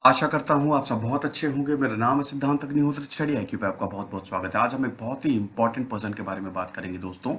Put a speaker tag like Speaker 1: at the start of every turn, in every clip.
Speaker 1: आशा करता हूँ आप सब बहुत अच्छे होंगे। मेरा नाम है सिद्धांत अग्निहोत्री। स्टडी आईक्यू पे आपका बहुत बहुत स्वागत है। आज हम एक बहुत ही इंपॉर्टेंट पर्सन के बारे में बात करेंगे दोस्तों।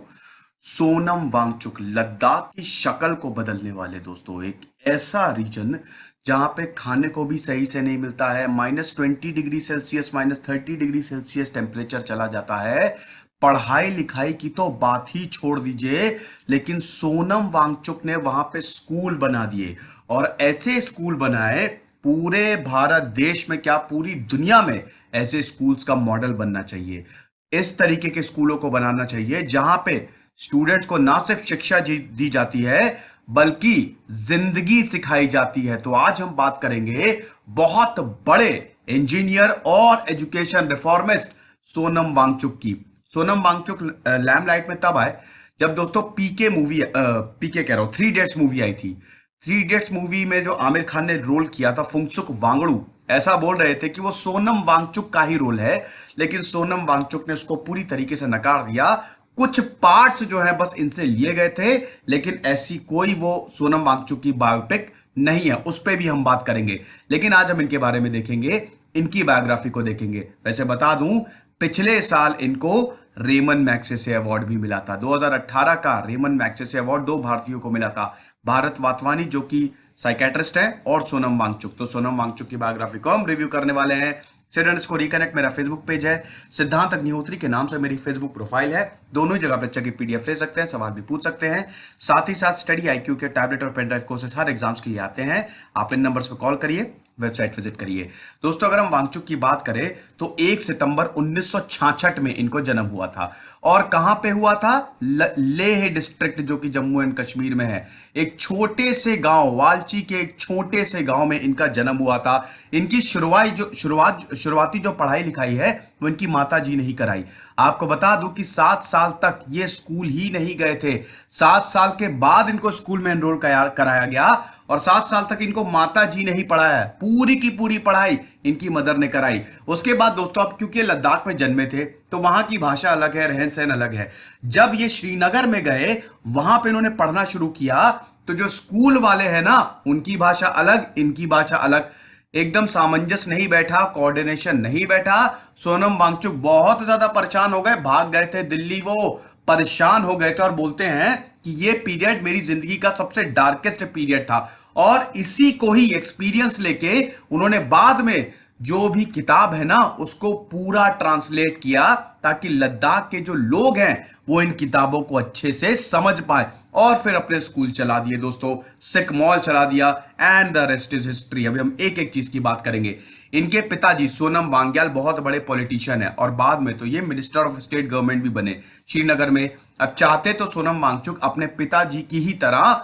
Speaker 1: सोनम वांगचुक, लद्दाख की शक्ल को बदलने वाले दोस्तों। एक ऐसा रीजन जहां पे खाने को भी सही से नहीं मिलता है, -20 degree Celsius, -30 degree Celsius temperature चला जाता है। पढ़ाई लिखाई की तो बात ही छोड़ दीजिए, लेकिन सोनम वांगचुक ने वहां पे स्कूल बना दिए, और ऐसे स्कूल बनाए पूरे भारत देश में, क्या पूरी दुनिया में ऐसे स्कूल्स का मॉडल बनना चाहिए। इस तरीके के स्कूलों को बनाना चाहिए जहां पे स्टूडेंट्स को ना सिर्फ शिक्षा दी जाती है, बल्कि जिंदगी सिखाई जाती है। तो आज हम बात करेंगे बहुत बड़े इंजीनियर और एजुकेशन रिफॉर्मिस्ट सोनम वांगचुक की। सोनम वांगचुक लैम्पलाइट में तब आए जब दोस्तों पीके मूवी, पीके कह रहा हूं, 3 इडियट्स मूवी आई थी। 3 इडियट्स मूवी में जो आमिर खान ने रोल किया था फुंगसुक वांगड़ू, ऐसा बोल रहे थे कि वो सोनम वांगचुक का ही रोल है, लेकिन सोनम वांगचुक ने उसको पूरी तरीके से नकार दिया। कुछ पार्ट्स जो है बस इनसे लिए गए थे, लेकिन ऐसी कोई वो सोनम वांगचुक की बायोपिक नहीं है। उस पर भी हम बात करेंगे, लेकिन आज हम इनके बारे में देखेंगे, इनकी बायोग्राफी को देखेंगे। वैसे बता दूं, पिछले साल इनको रेमन मैग्सेसे अवार्ड भी मिला था। 2018 का रेमन मैग्सेसे अवार्ड 2 भारतीयों को मिला था, भारत वाधवानी जो कि साइकेट्रिस्ट है, और सोनम वांगचुक। तो सोनम वांगचुक की बायोग्राफी को हम रिव्यू करने वाले हैं। स्टूडेंट्स को रिकनेक्ट मेरा फेसबुक पेज है, सिद्धांत अग्निहोत्री के नाम से मेरी फेसबुक प्रोफाइल है। दोनों ही जगह पर अच्छा की पीडीएफ ले सकते हैं, सवाल भी पूछ सकते हैं। साथ ही साथ स्टडी आईक्यू के टैबलेट और पेन ड्राइव कोर्सेज हर एग्जाम्स के लिए आते हैं। आप इन नंबर्स पर कॉल करिए, वेबसाइट विजिट करिए। दोस्तों, अगर हम वांगचुक की बात करें तो 1 सितंबर 1966 में इनको जन्म हुआ था। और कहां पे हुआ था? लेह डिस्ट्रिक्ट, जो कि जम्मू एंड कश्मीर में है। एक छोटे से गांव, वालची के एक छोटे से गांव में इनका जन्म हुआ था। इनकी शुरुआती जो पढ़ाई लिखाई है वो इनकी माता जी ने ही कराई। आपको बता दूं कि 7 साल तक ये स्कूल ही नहीं गए थे। 7 साल के बाद इनको स्कूल में एनरोल कराया गया, और 7 साल तक इनको माता जी ने ही पढ़ाया। पूरी की पूरी पढ़ाई इनकी मदर ने कराई। उसके बाद दोस्तों, अब क्योंकि लद्दाख में जन्मे थे तो वहां की भाषा अलग है, रहन सहन अलग है। जब ये श्रीनगर में गए, वहां पे इन्होंने पढ़ना शुरू किया, तो जो स्कूल वाले हैं ना, उनकी भाषा अलग, इनकी भाषा अलग, एकदम सामंजस्य नहीं बैठा, कोऑर्डिनेशन नहीं बैठा। सोनम वांगचुक बहुत ज्यादा परेशान हो गए, भाग गए थे दिल्ली, वो परेशान हो गए थे, और बोलते हैं कि ये पीरियड मेरी जिंदगी का सबसे डार्केस्ट पीरियड था। और इसी को ही एक्सपीरियंस लेके उन्होंने बाद में जो भी किताब है ना, उसको पूरा ट्रांसलेट किया, ताकि लद्दाख के जो लोग हैं वो इन किताबों को अच्छे से समझ पाए। और फिर अपने स्कूल चला दिए दोस्तों, सिख मॉल चला दिया, and the rest is history. अभी हम एक एक चीज की बात करेंगे। इनके पिताजी सोनम वांग्याल बहुत बड़े पॉलिटिशियन है, और बाद में तो ये मिनिस्टर ऑफ स्टेट गवर्नमेंट भी बने श्रीनगर में। अब चाहते तो सोनम वांगचुक अपने पिताजी की ही तरह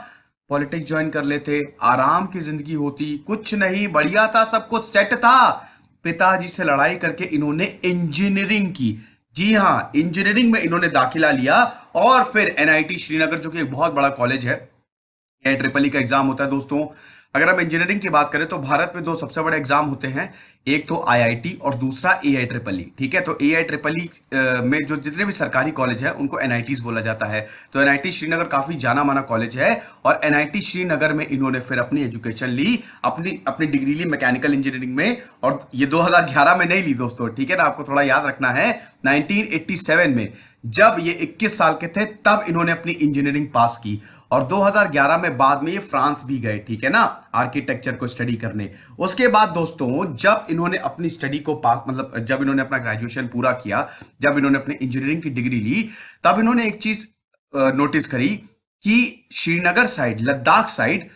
Speaker 1: पॉलिटिक्स ज्वाइन कर लेते, आराम की जिंदगी होती, कुछ नहीं, बढ़िया था, सब कुछ सेट था। पिताजी से लड़ाई करके इन्होंने इंजीनियरिंग की। जी हां, इंजीनियरिंग में इन्होंने दाखिला लिया, और फिर एनआईटी श्रीनगर, जो कि एक बहुत बड़ा कॉलेज है, AIEEE का एग्जाम होता है दोस्तों। अगर हम इंजीनियरिंग की बात करें तो भारत में 2 सबसे बड़े एग्जाम होते हैं, एक तो IIT और दूसरा AIEEE। ठीक है, तो AIEEE में जो जितने भी सरकारी कॉलेज है उनको NITs बोला जाता है। तो NIT श्रीनगर काफी जाना माना कॉलेज है, और NIT श्रीनगर में इन्होंने फिर अपनी एजुकेशन ली, अपनी अपनी डिग्री ली मैकेनिकल इंजीनियरिंग में। और ये 2011 में नहीं ली दोस्तों, ठीक है ना, आपको थोड़ा याद रखना है। 1987 में जब ये 21 साल के थे, तब इन्होंने अपनी इंजीनियरिंग पास की, और 2011 में बाद में ये फ्रांस भी गए, ठीक है ना, आर्किटेक्चर को स्टडी करने। उसके बाद दोस्तों, जब इन्होंने अपनी स्टडी को पास, मतलब जब इन्होंने अपना ग्रेजुएशन पूरा किया, जब इन्होंने अपनी इंजीनियरिंग की डिग्री ली, तब इन्होंने एक चीज नोटिस करी कि श्रीनगर साइड, लद्दाख साइड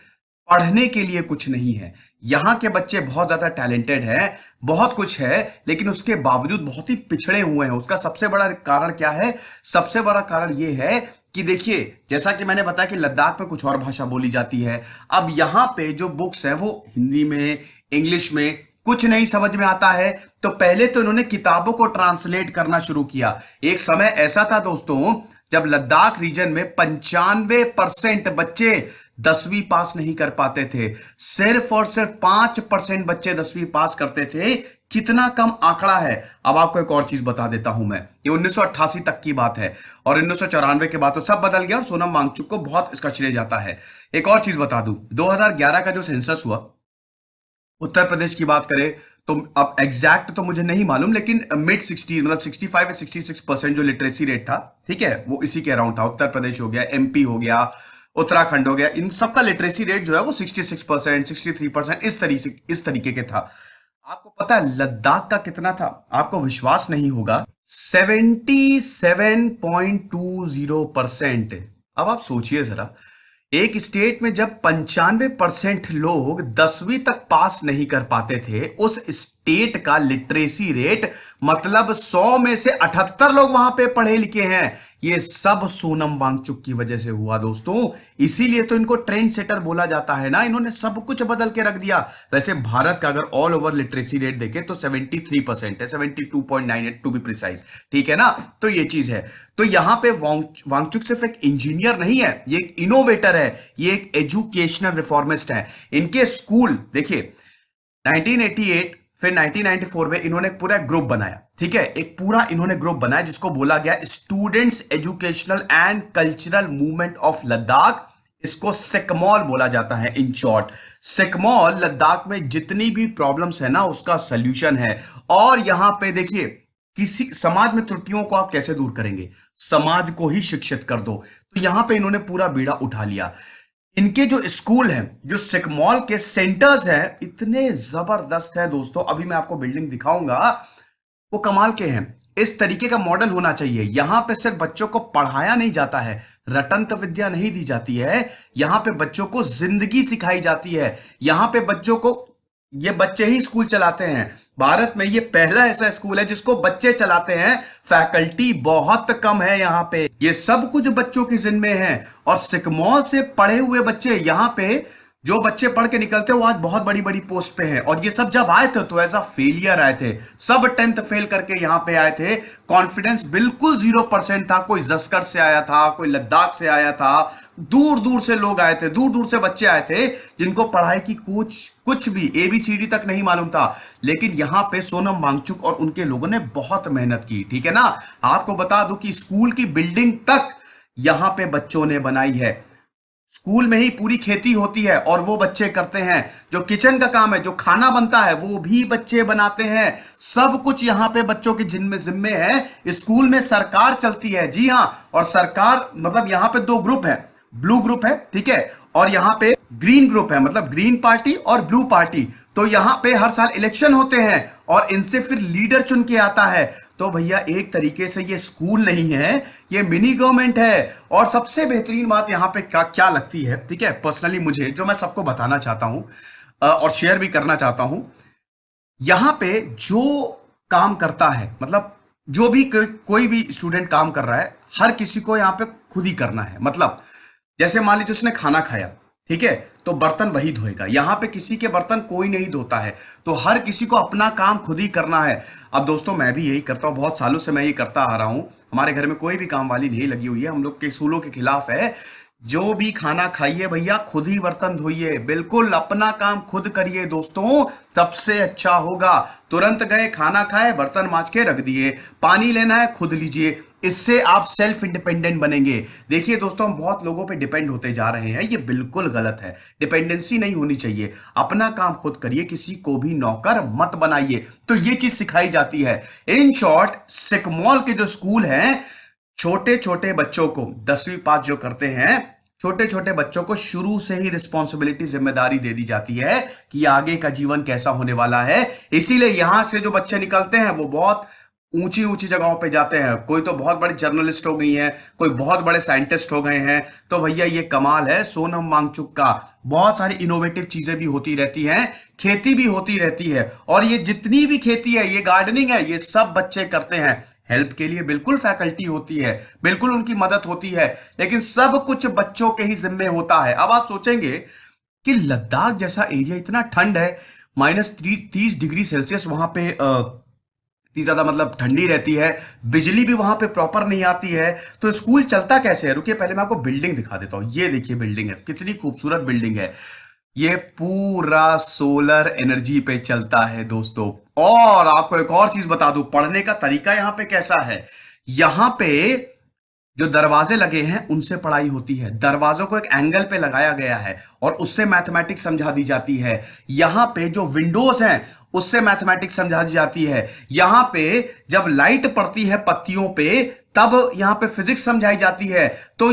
Speaker 1: पढ़ने के लिए कुछ नहीं है। यहां के बच्चे बहुत ज्यादा टैलेंटेड हैं, बहुत कुछ है, लेकिन उसके बावजूद बहुत ही पिछड़े हुए हैं। उसका सबसे बड़ा कारण क्या है? सबसे बड़ा कारण यह है कि देखिए, जैसा कि मैंने बताया कि लद्दाख में कुछ और भाषा बोली जाती है। अब यहां पे जो बुक्स है वो हिंदी में, इंग्लिश में, कुछ नहीं समझ में आता है। तो पहले तो इन्होंने किताबों को ट्रांसलेट करना शुरू किया। एक समय ऐसा था दोस्तों, जब लद्दाख रीजन में 95% बच्चे 10वीं पास नहीं कर पाते थे। सिर्फ और सिर्फ 5% बच्चे 10वीं पास करते थे। कितना कम आंकड़ा है। अब आपको एक और चीज बता देता हूं मैं, ये 1988 तक की बात है, और 1994 के बाद तो सब बदल गया, और सोनम वांगचुक को बहुत इसका श्रेय जाता है। एक और चीज बता दूं, 2011 का जो सेंसस हुआ, उत्तर प्रदेश की बात करें तो अब एग्जैक्ट तो मुझे नहीं मालूम, लेकिन मिड 60 मतलब 65 या 66% जो लिटरेसी रेट था, ठीक है, वो इसी के अराउंड था। उत्तर प्रदेश हो गया, एमपी हो गया, उत्तराखंड हो गया, इन सबका लिटरेसी रेट जो है वो 66%, 63% इस तरीके के था। आपको पता है लद्दाख का कितना था? आपको विश्वास नहीं होगा, 77.20%। अब आप सोचिए जरा, एक स्टेट में जब 95% लोग 10वीं तक पास नहीं कर पाते थे, उस स्टेट का लिटरेसी रेट मतलब 100 में से 78 लोग वहां पे पढ़े लिखे हैं। ये सब सोनम वांगचुक की वजह से हुआ दोस्तों। इसीलिए तो इनको ट्रेंड सेटर बोला जाता है ना, इन्होंने सब कुछ बदल के रख दिया। वैसे भारत का अगर ऑल ओवर लिटरेसी रेट देखें तो 73% है, 72.98 टू बी प्रिसाइज, ठीक है ना। तो ये चीज है। तो यहां पे वांगचुक सिर्फ एक इंजीनियर नहीं है, ये एक इनोवेटर है, ये एक एजुकेशनल रिफॉर्मिस्ट है। इनके स्कूल देखिए, 1988 फिर 1994 में इन्होंने पूरा ग्रुप बनाया, ठीक है, एक पूरा इन्होंने ग्रुप बनाया जिसको बोला गया students educational and cultural movement of Ladakh. इसको सिकमॉल बोला जाता है इन शॉर्ट। सिकमॉल लद्दाख में जितनी भी प्रॉब्लम्स है ना उसका सॉल्यूशन है। और यहां पे देखिए, किसी समाज में त्रुटियों को आप कैसे दूर करेंगे? समाज को ही शिक्षित कर दो। तो यहां पे इन्होंने पूरा बीड़ा उठा लिया। इनके जो स्कूल हैं, जो सिकमॉल के सेंटर्स हैं, इतने जबरदस्त है दोस्तों। अभी मैं आपको बिल्डिंग दिखाऊंगा, वो कमाल के हैं। इस तरीके का मॉडल होना चाहिए। यहां पे सिर्फ बच्चों को पढ़ाया नहीं जाता है, रटंत विद्या नहीं दी जाती है, यहां पे बच्चों को जिंदगी सिखाई जाती है। यहां पे बच्चों को, ये बच्चे ही स्कूल चलाते हैं। भारत में ये पहला ऐसा स्कूल है जिसको बच्चे चलाते हैं। फैकल्टी बहुत कम है यहां पे, ये सब कुछ बच्चों की जिम्मे है। और सिकमॉल से पढ़े हुए बच्चे, यहां पे जो बच्चे पढ़ के निकलते हैं वो आज बहुत बड़ी बड़ी पोस्ट पे हैं। और ये सब जब आए थे तो एज अ फेलियर आए थे, सब 10th फेल करके यहां पे आए थे। कॉन्फिडेंस बिल्कुल 0% था। कोई जस्कर से आया था, कोई लद्दाख से आया था, दूर दूर से लोग आए थे, दूर दूर से बच्चे आए थे जिनको पढ़ाई की कुछ भी ABCD तक नहीं मालूम था। लेकिन यहां पे सोनम वांगचुक और उनके लोगों ने बहुत मेहनत की, ठीक है ना। आपको बता दूं कि स्कूल की बिल्डिंग तक यहां पे बच्चों ने बनाई है। स्कूल में ही पूरी खेती होती है और वो बच्चे करते हैं। जो किचन का काम है, जो खाना बनता है, वो भी बच्चे बनाते हैं। सब कुछ यहां पे बच्चों के जिम्मे है। स्कूल में सरकार चलती है, जी हां। और सरकार मतलब यहां पे दो ग्रुप है, ब्लू ग्रुप है, ठीक है, और यहां पे ग्रीन ग्रुप है, मतलब ग्रीन पार्टी और ब्लू पार्टी। तो यहां पे हर साल इलेक्शन होते हैं और इनसे फिर लीडर चुन के आता है। तो भैया एक तरीके से ये स्कूल नहीं है, ये मिनी गवर्नमेंट है। और सबसे बेहतरीन बात यहां पे क्या क्या लगती है, ठीक है, पर्सनली मुझे, जो मैं सबको बताना चाहता हूं और शेयर भी करना चाहता हूं, यहां पे जो काम करता है, मतलब जो भी कोई भी स्टूडेंट काम कर रहा है, हर किसी को यहां पे खुद ही करना है। मतलब जैसे मान लीजिए उसने खाना खाया, ठीक है, तो बर्तन वही धोएगा। यहां पे किसी के बर्तन कोई नहीं धोता है। तो हर किसी को अपना काम खुद ही करना है। अब दोस्तों मैं भी यही करता हूं, बहुत सालों से मैं ये करता आ रहा हूं। हमारे घर में कोई भी काम वाली नहीं लगी हुई है, हम लोग के सूलों के खिलाफ है। जो भी खाना खाइए भैया, खुद ही बर्तन धोइए, बिल्कुल अपना काम खुद करिए दोस्तों, सबसे अच्छा होगा। तुरंत गए, खाना खाए, बर्तन मांज के रख दिए, पानी लेना है खुद लीजिए। इससे आप सेल्फ इंडिपेंडेंट बनेंगे। देखिए दोस्तों, हम बहुत लोगों पे डिपेंड होते जा रहे हैं, ये बिल्कुल गलत है। डिपेंडेंसी नहीं होनी चाहिए, अपना काम खुद करिए, किसी को भी नौकर मत बनाइए। तो ये चीज सिखाई जाती है। इन शॉर्ट, सिकमॉल के जो स्कूल हैं, छोटे छोटे बच्चों को 10वीं पास जो करते हैं, छोटे छोटे बच्चों को शुरू से ही रिस्पॉन्सिबिलिटी, जिम्मेदारी दे दी जाती है कि आगे का जीवन कैसा होने वाला है। इसीलिए यहां से जो बच्चे निकलते हैं वो बहुत ऊंची ऊंची जगहों पे जाते हैं। कोई तो बहुत बड़े जर्नलिस्ट हो गई हैं, कोई बहुत बड़े साइंटिस्ट हो गए हैं। तो भैया ये कमाल है सोनम वांगचुक का। बहुत सारी इनोवेटिव चीजें भी होती रहती हैं, खेती भी होती रहती है। और ये जितनी भी खेती है, ये गार्डनिंग है, ये सब बच्चे करते हैं। हेल्प के लिए बिल्कुल फैकल्टी होती है, बिल्कुल उनकी मदद होती है, लेकिन सब कुछ बच्चों के ही जिम्मे होता है। अब आप सोचेंगे कि लद्दाख जैसा एरिया, इतना ठंड है, -30 डिग्री सेल्सियस वहां पे इतनी ज्यादा मतलब ठंडी रहती है, बिजली भी वहां पे प्रॉपर नहीं आती है, तो स्कूल चलता कैसे है? रुकिए पहले मैं आपको बिल्डिंग दिखा देता हूं। ये देखिए बिल्डिंग है, कितनी खूबसूरत बिल्डिंग है। ये पूरा सोलर एनर्जी पे चलता है दोस्तों। और आपको एक और चीज बता दूं, पढ़ने का तरीका यहां पे कैसा है। यहां पे जो दरवाजे लगे हैं उनसे पढ़ाई होती है, दरवाजों को एक एंगल पे लगाया गया है और उससे मैथमेटिक्स समझा दी जाती है। यहां पे जो विंडोज हैं उससे मैथमेटिक्स समझा दी जाती है। यहां पे जब लाइट पड़ती है पत्तियों पे तब यहां पे फिजिक्स समझाई जाती है। तो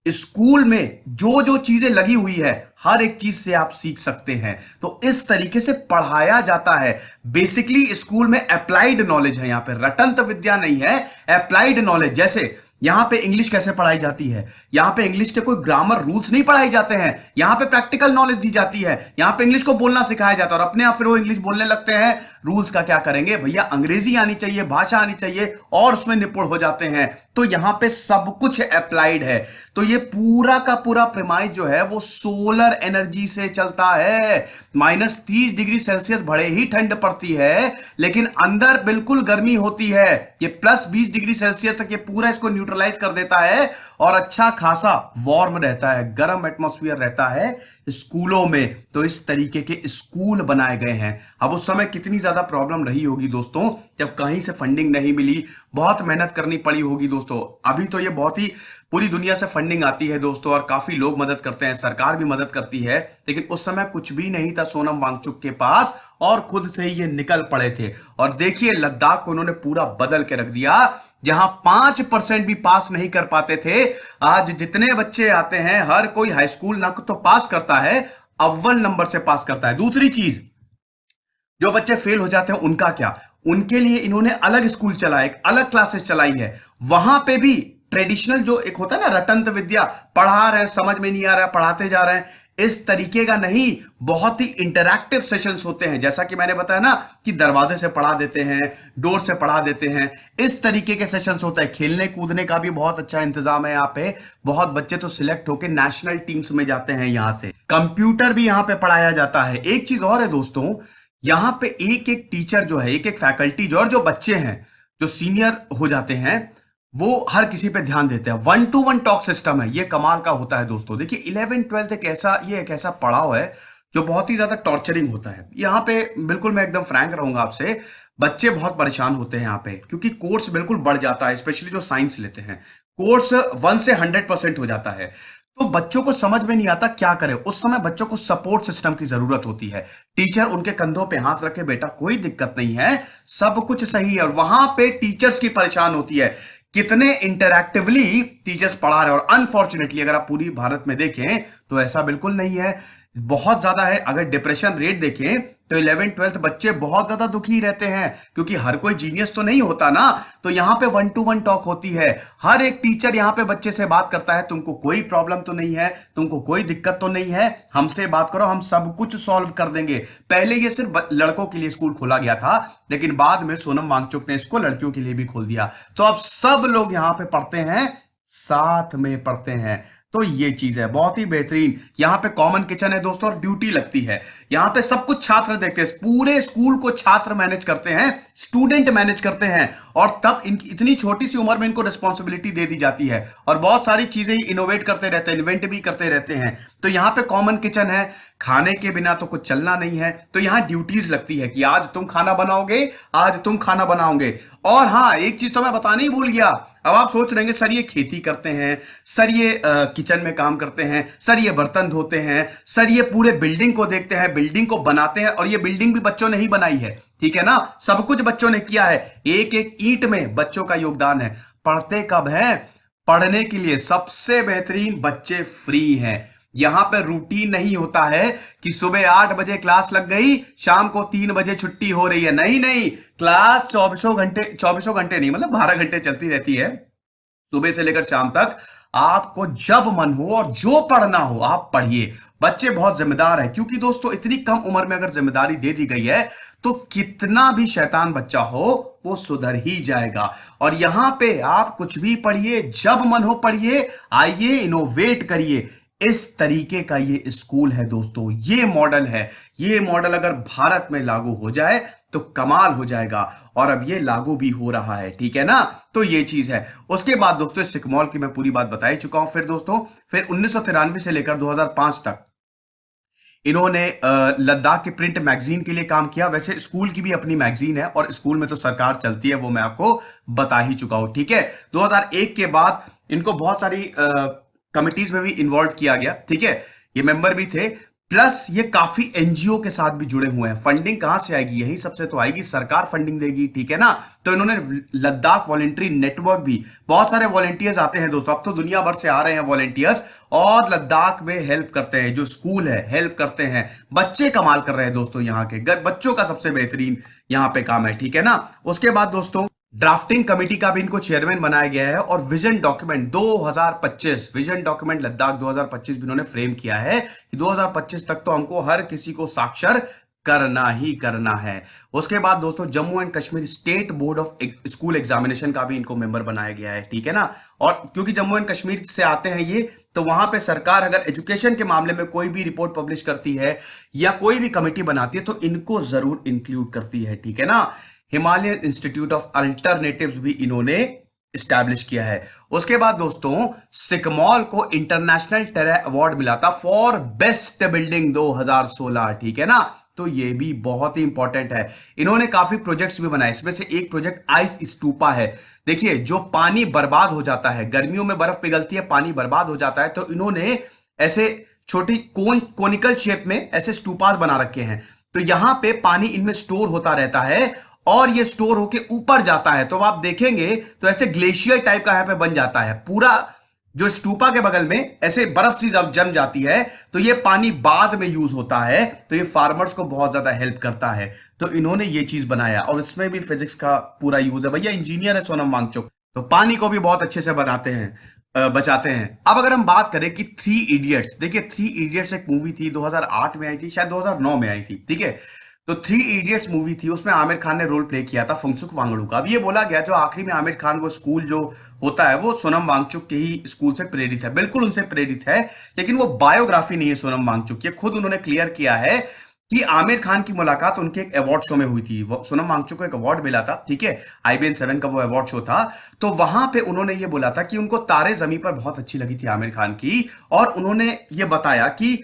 Speaker 1: स्कूल में जो जो चीजें लगी हुई है हर एक चीज से आप सीख सकते हैं। तो इस तरीके से पढ़ाया जाता है। बेसिकली स्कूल में अप्लाइड नॉलेज है, यहां पे रटंत विद्या नहीं है, अप्लाइड नॉलेज। जैसे यहां पे इंग्लिश कैसे पढ़ाई जाती है, यहां पे इंग्लिश के कोई ग्रामर रूल्स नहीं पढ़ाए जाते हैं, यहां पे प्रैक्टिकल नॉलेज दी जाती है। यहां पे इंग्लिश को बोलना सिखाया जाता है और अपने आप फिर वो इंग्लिश बोलने लगते हैं। रूल्स का क्या करेंगे भैया, अंग्रेजी आनी चाहिए, भाषा आनी चाहिए और उसमें निपुण हो जाते हैं। तो यहां पे सब कुछ अप्लाइड है। तो ये पूरा का पूरा प्रेमाइस जो है वो सोलर एनर्जी से चलता है। -30 डिग्री सेल्सियस भले ही ठंड पड़ती है लेकिन अंदर बिल्कुल गर्मी होती है। ये +20 डिग्री सेल्सियस तक ये पूरा इसको न्यूट्रलाइज कर देता है और अच्छा खासा वार्म रहता है, गर्म एटमॉस्फेयर रहता है स्कूलों में। तो इस तरीके के स्कूल बनाए गए हैं। अब उस समय कितनी ज्यादा प्रॉब्लम रही होगी दोस्तों, जब कहीं से फंडिंग नहीं मिली, बहुत मेहनत करनी पड़ी होगी दोस्तों। अभी तो ये बहुत ही पूरी दुनिया से फंडिंग आती है दोस्तों और काफी लोग मदद करते हैं, सरकार भी मदद करती है। लेकिन उस समय कुछ भी नहीं था सोनम वांगचुक के पास और खुद से ही ये निकल पड़े थे। और देखिए लद्दाख को उन्होंने पूरा बदल के रख दिया। जहां 5% भी पास नहीं कर पाते थे, आज जितने बच्चे आते हैं हर कोई हाई स्कूल ना तो पास करता है, अव्वल नंबर से पास करता है। दूसरी चीज, जो बच्चे फेल हो जाते हैं उनका क्या, उनके लिए इन्होंने अलग स्कूल चलाया, एक अलग क्लासेस चलाई है। वहां पे भी ट्रेडिशनल जो एक होता है ना रटंत विद्या, पढ़ा रहे हैं समझ में नहीं आ रहा है पढ़ाते जा रहे हैं, इस तरीके का नहीं, बहुत ही इंटरैक्टिव सेशंस होते हैं। जैसा कि मैंने बताया ना कि दरवाजे से पढ़ा देते हैं, डोर से पढ़ा देते हैं, इस तरीके के सेशंस होते हैं। खेलने कूदने का भी बहुत अच्छा इंतजाम है यहाँ पे। बहुत बच्चे तो सिलेक्ट होकर नेशनल टीम्स में जाते हैं। यहां से कंप्यूटर भी यहां पे पढ़ाया जाता है। एक चीज और है दोस्तों, यहां पे एक एक टीचर जो है, एक एक फैकल्टी जो, और जो बच्चे हैं जो सीनियर हो जाते हैं वो हर किसी पे ध्यान देते हैं। 1-to-1 टॉक सिस्टम है, ये कमाल का होता है दोस्तों। देखिए 11th-12th एक ऐसा पड़ाव है जो बहुत ही ज्यादा टॉर्चरिंग होता है। यहाँ पे बिल्कुल मैं एकदम फ्रैंक रहूंगा आपसे, बच्चे बहुत परेशान होते हैं यहाँ पे, क्योंकि कोर्स बिल्कुल बढ़ जाता है, स्पेशली जो साइंस लेते हैं। कोर्स 1 से 100% हो जाता है। तो बच्चों को समझ में नहीं आता क्या करें। उस समय बच्चों को सपोर्ट सिस्टम की जरूरत होती है। टीचर उनके कंधों पे हाथ रखे, बेटा कोई दिक्कत नहीं है, सब कुछ सही है। और वहां पे टीचर्स की परेशान होती है, कितने इंटरैक्टिवली टीचर्स पढ़ा रहे हैं। और अनफॉर्चुनेटली अगर आप पूरी भारत में देखें तो ऐसा बिल्कुल नहीं है, बहुत ज्यादा है। अगर डिप्रेशन रेट देखें तो 11th-12th बच्चे बहुत ज्यादा दुखी रहते हैं, क्योंकि हर कोई जीनियस तो नहीं होता ना। तो यहां पे 1-to-1 टॉक होती है। हर एक टीचर यहां पे बच्चे से बात करता है, तुमको कोई प्रॉब्लम तो नहीं है, तुमको कोई दिक्कत तो नहीं है, हमसे बात करो, हम सब कुछ सॉल्व कर देंगे। पहले ये सिर्फ लड़कों के लिए स्कूल खोला गया था, लेकिन बाद में सोनम वांगचुक ने इसको लड़कियों के लिए भी खोल दिया। तो अब सब लोग यहां पे पढ़ते हैं, साथ में पढ़ते हैं। तो ये चीज है बहुत ही बेहतरीन। यहां पे कॉमन किचन है दोस्तों और ड्यूटी लगती है। यहां पे सब कुछ छात्र देखते हैं, पूरे स्कूल को छात्र मैनेज करते हैं, स्टूडेंट मैनेज करते हैं। और तब इनकी इतनी छोटी सी उम्र में इनको रिस्पॉन्सिबिलिटी दे दी जाती है और बहुत सारी चीजें इनोवेट करते रहते हैं, इन्वेंट भी करते रहते हैं। तो यहां पे कॉमन किचन है, खाने के बिना तो कुछ चलना नहीं है। तो यहां ड्यूटीज लगती है कि आज तुम खाना बनाओगे, आज तुम खाना बनाओगे। और हाँ, एक चीज तो मैं बताना ही भूल गया। अब आप सोच रहे हैं सर ये खेती करते हैं, सर ये किचन में काम करते हैं, सर ये बर्तन धोते हैं, सर ये पूरे बिल्डिंग को देखते हैं, बिल्डिंग को बनाते हैं। और ये बिल्डिंग भी बच्चों ने ही बनाई है, ठीक है ना, सब कुछ बच्चों ने किया है। एक एक ईंट में बच्चों का योगदान है। पढ़ते कब है? पढ़ने के लिए सबसे बेहतरीन बच्चे फ्री हैं। यहां पे रूटीन नहीं होता है कि सुबह 8 बजे क्लास लग गई, शाम को 3 बजे छुट्टी हो रही है। नहीं नहीं, क्लास 24 घंटे नहीं, मतलब 12 घंटे चलती रहती है, सुबह से लेकर शाम तक। आपको जब मन हो और जो पढ़ना हो आप पढ़िए। बच्चे बहुत जिम्मेदार है, क्योंकि दोस्तों इतनी कम उम्र में अगर जिम्मेदारी दे दी गई है तो कितना भी शैतान बच्चा हो वो सुधर ही जाएगा। और यहां पे आप कुछ भी पढ़िए, जब मन हो पढ़िए, आइए इनोवेट करिए। इस तरीके का ये स्कूल है दोस्तों, ये मॉडल है। ये मॉडल अगर भारत में लागू हो जाए तो कमाल हो जाएगा। और अब ये लागू भी हो रहा है, ठीक है ना। तो ये चीज है। उसके बाद दोस्तों सिकमॉल की मैं पूरी बात बता ही चुका हूं। फिर दोस्तों फिर 1993 से लेकर 2005 तक इन्होंने लद्दाख की प्रिंट मैगजीन के लिए काम किया। वैसे स्कूल की भी अपनी मैगजीन है और स्कूल में तो सरकार चलती है, वो मैं आपको बता ही चुका हूं, ठीक है। 2001 के बाद इनको बहुत सारी कमिटीज में भी इन्वॉल्व किया गया, ठीक है, ये मेंबर भी थे। प्लस ये काफी एनजीओ के साथ भी जुड़े हुए हैं। फंडिंग कहां से आएगी? यही सबसे तो आएगी, सरकार फंडिंग देगी, ठीक है ना। तो इन्होंने लद्दाख वॉलेंट्री नेटवर्क भी, बहुत सारे वॉलेंटियर्स आते हैं दोस्तों, अब तो दुनिया भर से आ रहे हैं वॉलेंटियर्स और लद्दाख में हेल्प करते हैं। जो स्कूल है हेल्प करते हैं, बच्चे कमाल कर रहे हैं दोस्तों, यहाँ के बच्चों का सबसे बेहतरीन यहाँ पे काम है, ठीक है ना। उसके बाद दोस्तों ड्राफ्टिंग कमेटी का भी इनको चेयरमैन बनाया गया है और vision document 2025, vision document Ladakh 2025 भी इन्होंने फ्रेम किया है कि 2025 तक तो हमको हर किसी को साक्षर करना ही करना है। उसके बाद दोस्तों Jammu and Kashmir state board of school examination का भी इनको मेंबर बनाया गया है, ठीक है ना। और क्योंकि जम्मू एंड कश्मीर से आते हैं ये, तो वहां पे सरकार अगर एजुकेशन के मामले में कोई भी रिपोर्ट पब्लिश करती है या कोई भी कमेटी बनाती है तो इनको जरूर इंक्लूड करती है, ठीक है ना। हिमालयन इंस्टीट्यूट ऑफ अल्टरनेटिव्स भी इन्होंने स्टैब्लिश किया है। उसके बाद दोस्तों सिकमॉल को इंटरनेशनल टेरर अवार्ड मिला था फॉर बेस्ट बिल्डिंग 2016, ठीक है ना। तो ये भी बहुत ही इंपॉर्टेंट है। इन्होंने काफी प्रोजेक्ट्स भी बनाए, इसमें से एक प्रोजेक्ट आइस स्तूपा है। देखिए जो पानी बर्बाद हो जाता है, गर्मियों में बर्फ पिघलती है, पानी बर्बाद हो जाता है, तो इन्होंने ऐसे छोटी कोनिकल शेप में ऐसे स्टूपास बना रखे हैं। तो यहां पे पानी इनमें स्टोर होता रहता है और ये स्टोर होके ऊपर जाता है। तो आप देखेंगे तो ऐसे ग्लेशियर टाइप का यहां पे बन जाता है पूरा, जो स्टूपा के बगल में ऐसे बर्फ सी जब जम जाती है तो ये पानी बाद में यूज होता है, तो ये फार्मर्स को बहुत ज्यादा हेल्प करता है। तो इन्होंने ये चीज बनाया और इसमें भी फिजिक्स का पूरा यूज है। भैया इंजीनियर है सोनम वांगचुक, तो पानी को भी बहुत अच्छे से बनाते हैं, बचाते हैं। अब अगर हम बात करें कि थ्री इडियट्स, देखिए थ्री इडियट्स एक मूवी थी, 2008 में आई थी, शायद 2009 में आई थी, ठीक है। तो थ्री इडियट्स मूवी थी, उसमें आमिर खान ने रोल प्ले किया था फुंगसुक वांगडू का। अब ये बोला गया जो आखिरी में आमिर खान वो स्कूल जो होता है वो सोनम वांगचुक के ही स्कूल से प्रेरित है, बिल्कुल उनसे प्रेरित है, लेकिन वो बायोग्राफी नहीं है सोनम वांगचुक की। खुद उन्होंने क्लियर किया है कि आमिर खान की मुलाकात उनके एक अवार्ड शो में हुई थी। सोनम वांगचुक को एक अवार्ड मिला था, ठीक है, IBN 7 का वो अवार्ड शो था। तो वहां पे उन्होंने ये बोला था कि उनको तारे जमीन पर बहुत अच्छी लगी थी आमिर खान की, और उन्होंने ये बताया कि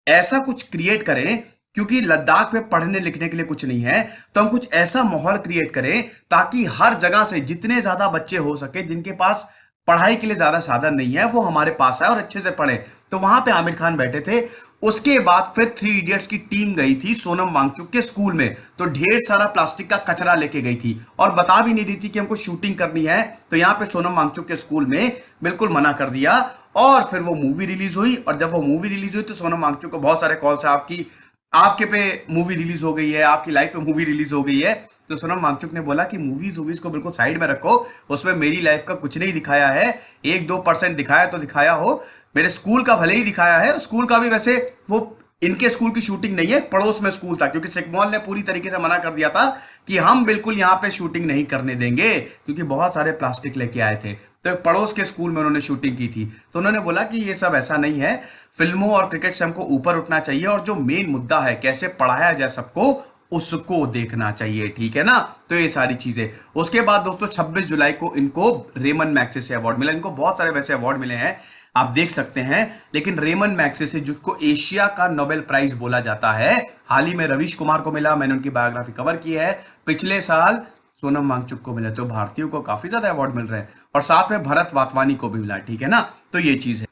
Speaker 1: ऐसा कुछ क्रिएट करें, क्योंकि लद्दाख में पढ़ने लिखने के लिए कुछ नहीं है, तो हम कुछ ऐसा माहौल क्रिएट करें ताकि हर जगह से जितने ज्यादा बच्चे हो सके जिनके पास पढ़ाई के लिए ज्यादा साधन नहीं है वो हमारे पास आए और अच्छे से पढ़े। तो वहां पे आमिर खान बैठे थे। उसके बाद फिर थ्री इडियट्स की टीम गई थी सोनम वांगचुक के स्कूल में, तो ढेर सारा प्लास्टिक का कचरा लेके गई थी और बता भी नहीं रही थी कि हमको शूटिंग करनी है। तो यहाँ पे सोनम वांगचुक के स्कूल में बिल्कुल मना कर दिया और फिर वो मूवी रिलीज हुई। और जब वो मूवी रिलीज हुई तो सोनम वांगचुक को बहुत सारे कॉल्स है, आपके पे मूवी रिलीज हो गई है, आपकी लाइफ पे मूवी रिलीज हो गई है। तो सोनम वांगचुक ने बोला कि मूवीज को बिल्कुल साइड में रखो, उसमें मेरी लाइफ का कुछ नहीं दिखाया है, 1-2% दिखाया तो दिखाया हो, मेरे स्कूल का भले ही दिखाया है। स्कूल का भी वैसे वो इनके स्कूल की शूटिंग नहीं है, पड़ोस में स्कूल था, क्योंकि सिकमॉल ने पूरी तरीके से मना कर दिया था कि हम बिल्कुल यहाँ पे शूटिंग नहीं करने देंगे, क्योंकि बहुत सारे प्लास्टिक लेके आए थे। तो एक पड़ोस के स्कूल में उन्होंने शूटिंग की थी। तो उन्होंने बोला कि ये सब ऐसा नहीं है, फिल्मों और क्रिकेट से हमको ऊपर उठना चाहिए और जो मेन मुद्दा है कैसे पढ़ाया जाए सबको, उसको देखना चाहिए, ठीक है ना। तो ये सारी चीजें। उसके बाद दोस्तों 26 जुलाई को इनको रेमन मैग्सेसे अवार्ड मिला। इनको बहुत सारे वैसे अवार्ड मिले हैं, आप देख सकते हैं, लेकिन रेमन मैग्सेसे जिसको एशिया का नोबेल प्राइज बोला जाता है, हाल ही में रवीश कुमार को मिला, मैंने उनकी बायोग्राफी कवर की है। पिछले साल सोनम वांगचुक को मिला, तो भारतीयों को काफी ज्यादा अवार्ड मिल रहे हैं और साथ में भरत वाटवानी को भी मिला, ठीक है ना। तो ये चीज है।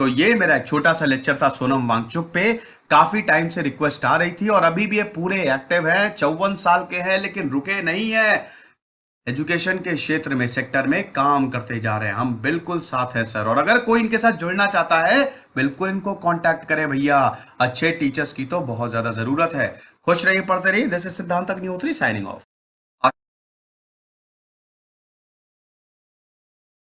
Speaker 1: तो ये मेरा एक छोटा सा लेक्चर था सोनम वांगचुक पे। काफी टाइम से रिक्वेस्ट आ रही थी और अभी भी ये पूरे एक्टिव है, 54 साल के हैं, लेकिन रुके नहीं है। एजुकेशन के क्षेत्र में, सेक्टर में काम करते जा रहे हैं। हम बिल्कुल साथ है सर, और अगर कोई इनके साथ जुड़ना चाहता है बिल्कुल इनको कांटेक्ट करें भैया। अच्छे टीचर्स की तो बहुत ज्यादा जरूरत है। खुश रहिए, पढ़ते रहिए। दिस इज सिद्धांत अग्निहोत्री साइनिंग ऑफ।